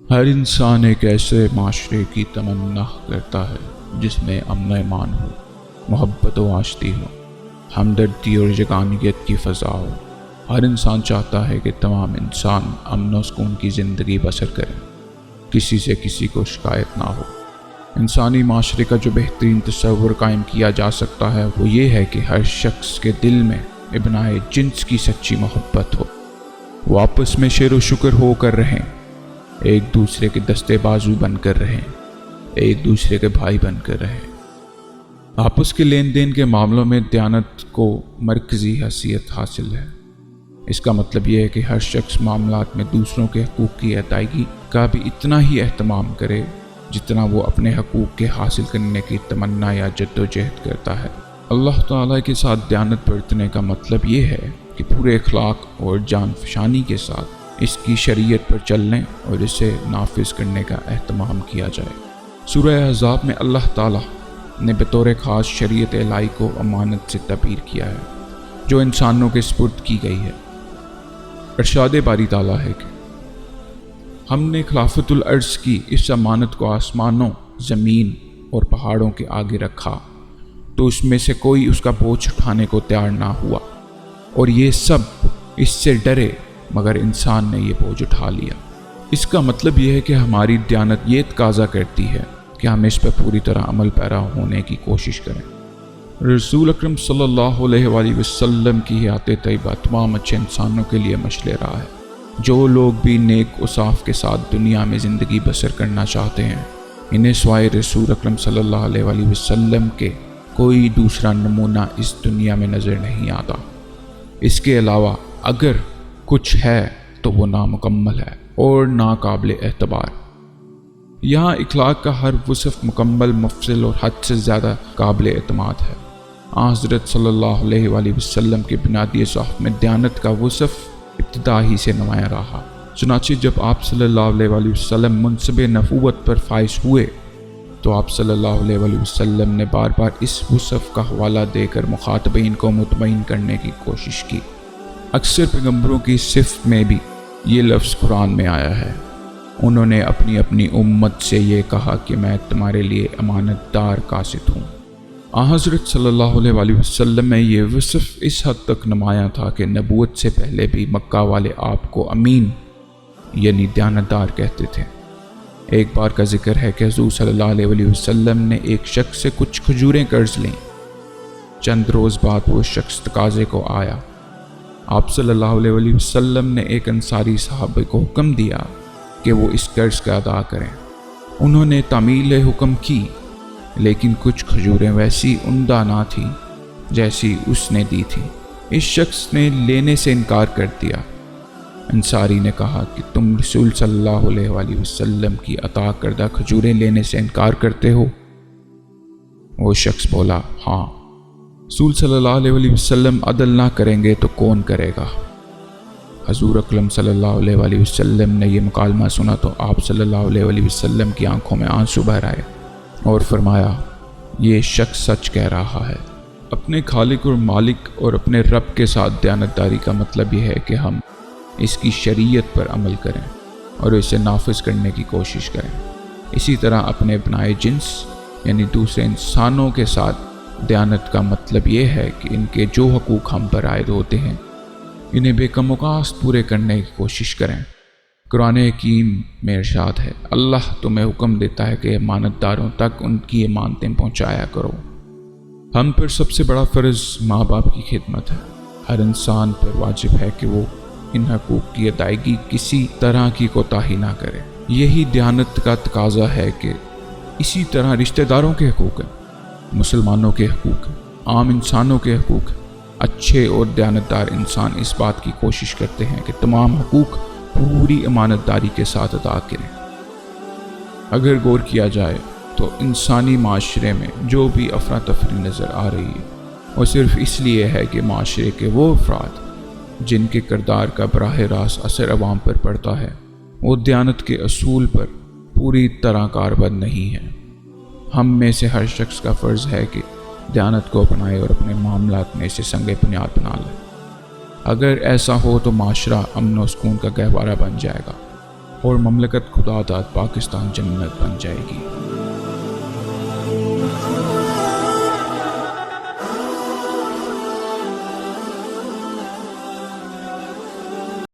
ہر انسان ایک ایسے معاشرے کی تمنا کرتا ہے جس میں امن و امان ہو، محبت و آشتی ہو، ہمدردی اور یگانیت کی فضا ہو۔ ہر انسان چاہتا ہے کہ تمام انسان امن و سکون کی زندگی بسر کریں، کسی سے کسی کو شکایت نہ ہو۔ انسانی معاشرے کا جو بہترین تصور قائم کیا جا سکتا ہے وہ یہ ہے کہ ہر شخص کے دل میں ابنائے جنس کی سچی محبت ہو، وہ آپس میں شیر و شکر ہو کر رہیں، ایک دوسرے کے دستے بازو بن کر رہیں، ایک دوسرے کے بھائی بن کر رہیں۔ آپس کے لین دین کے معاملوں میں دیانت کو مرکزی حیثیت حاصل ہے۔ اس کا مطلب یہ ہے کہ ہر شخص معاملات میں دوسروں کے حقوق کی ادائیگی کا بھی اتنا ہی اہتمام کرے جتنا وہ اپنے حقوق کے حاصل کرنے کی تمنا یا جد و جہد کرتا ہے۔ اللہ تعالیٰ کے ساتھ دیانت برتنے کا مطلب یہ ہے کہ پورے اخلاق اور جان فشانی کے ساتھ اس کی شریعت پر چلنے اور اسے نافذ کرنے کا اہتمام کیا جائے۔ سورہ احزاب میں اللہ تعالیٰ نے بطور خاص شریعت الہی کو امانت سے تعبیر کیا ہے جو انسانوں کے سپرد کی گئی ہے۔ ارشاد باری تعالیٰ ہے کہ ہم نے خلافت الارض کی اس امانت کو آسمانوں، زمین اور پہاڑوں کے آگے رکھا تو اس میں سے کوئی اس کا بوجھ اٹھانے کو تیار نہ ہوا، اور یہ سب اس سے ڈرے مگر انسان نے یہ بوجھ اٹھا لیا۔ اس کا مطلب یہ ہے کہ ہماری دیانت یہ تقاضا کرتی ہے کہ ہم اس پر پوری طرح عمل پیرا ہونے کی کوشش کریں۔ رسول اکرم صلی اللہ علیہ وآلہ وسلم کی حیات طیبہ تمام اچھے انسانوں کے لیے مشعل راہ ہے۔ جو لوگ بھی نیک و صاف کے ساتھ دنیا میں زندگی بسر کرنا چاہتے ہیں، انہیں سوائے رسول اکرم صلی اللہ علیہ وآلہ وسلم کے کوئی دوسرا نمونہ اس دنیا میں نظر نہیں آتا۔ اس کے علاوہ اگر کچھ ہے تو وہ نامکمل ہے اور ناقابل اعتبار۔ یہاں اخلاق کا ہر وصف مکمل، مفصل اور حد سے زیادہ قابل اعتماد ہے۔ حضرت صلی اللہ علیہ وآلہ وسلم کے بنیادی صحف میں دیانت کا وصف ابتدا ہی سے نمایاں رہا۔ چنانچہ جب آپ صلی اللہ علیہ وآلہ وسلم منصب نبوت پر فائز ہوئے تو آپ صلی اللہ علیہ وآلہ وسلم نے بار بار اس وصف کا حوالہ دے کر مخاطبین کو مطمئن کرنے کی کوشش کی۔ اکثر پیغمبروں کی صفت میں بھی یہ لفظ قرآن میں آیا ہے۔ انہوں نے اپنی اپنی امت سے یہ کہا کہ میں تمہارے لیے امانت دار قاصد ہوں۔ حضرت صلی اللہ علیہ وآلہ وسلم میں یہ وصف اس حد تک نمایاں تھا کہ نبوت سے پہلے بھی مکہ والے آپ کو امین یعنی دیانتدار کہتے تھے۔ ایک بار کا ذکر ہے کہ حضور صلی اللہ علیہ وآلہ وسلم نے ایک شخص سے کچھ کھجوریں قرض لیں۔ چند روز بعد وہ شخص تقاضے کو آیا۔ آپ صلی اللہ علیہ وآلہ وسلم نے ایک انصاری صحابہ کو حکم دیا کہ وہ اس قرض کا ادا کریں۔ انہوں نے تعمیل حکم کی، لیکن کچھ کھجوریں ویسی عمدہ نہ تھیں جیسی اس نے دی تھی۔ اس شخص نے لینے سے انکار کر دیا۔ انصاری نے کہا کہ تم رسول صلی اللہ علیہ وآلہ وسلم کی عطا کردہ کھجوریں لینے سے انکار کرتے ہو؟ وہ شخص بولا، ہاں۔ رسول صلی اللہ علیہ وآلہ وسلم عدل نہ کریں گے تو کون کرے گا؟ حضور اکرم صلی اللہ علیہ وآلہ وسلم نے یہ مکالمہ سنا تو آپ صلی اللہ علیہ وآلہ وسلم کی آنکھوں میں آنسو بہر آئے اور فرمایا، یہ شخص سچ کہہ رہا ہے۔ اپنے خالق اور مالک اور اپنے رب کے ساتھ دیانتداری کا مطلب یہ ہے کہ ہم اس کی شریعت پر عمل کریں اور اسے نافذ کرنے کی کوشش کریں۔ اسی طرح اپنے ابنائے جنس یعنی دوسرے انسانوں کے ساتھ دیانت کا مطلب یہ ہے کہ ان کے جو حقوق ہم پر عائد ہوتے ہیں انہیں بے کم و کاست پورے کرنے کی کوشش کریں۔ قرآن حکیم میں ارشاد ہے، اللہ تمہیں حکم دیتا ہے کہ امانت داروں تک ان کی امانتیں پہنچایا کرو۔ ہم پر سب سے بڑا فرض ماں باپ کی خدمت ہے۔ ہر انسان پر واجب ہے کہ وہ ان حقوق کی ادائیگی کسی طرح کی کوتاہی نہ کرے۔ یہی دیانت کا تقاضا ہے کہ اسی طرح رشتہ داروں کے حقوق ہیں، مسلمانوں کے حقوق ہیں، عام انسانوں کے حقوق ہیں۔ اچھے اور دیانتدار انسان اس بات کی کوشش کرتے ہیں کہ تمام حقوق پوری امانت داری کے ساتھ ادا کریں۔ اگر غور کیا جائے تو انسانی معاشرے میں جو بھی افراتفری نظر آ رہی ہے وہ صرف اس لیے ہے کہ معاشرے کے وہ افراد جن کے کردار کا براہ راست اثر عوام پر پڑتا ہے وہ دیانت کے اصول پر پوری طرح کاربند نہیں ہیں۔ ہم میں سے ہر شخص کا فرض ہے کہ دیانت کو اپنائے اور اپنے معاملات میں اسے سنگ بنیاد بنا لے۔ اگر ایسا ہو تو معاشرہ امن و سکون کا گہوارہ بن جائے گا۔ اور مملکت خدا داد پاکستان جنت بن جائے گی۔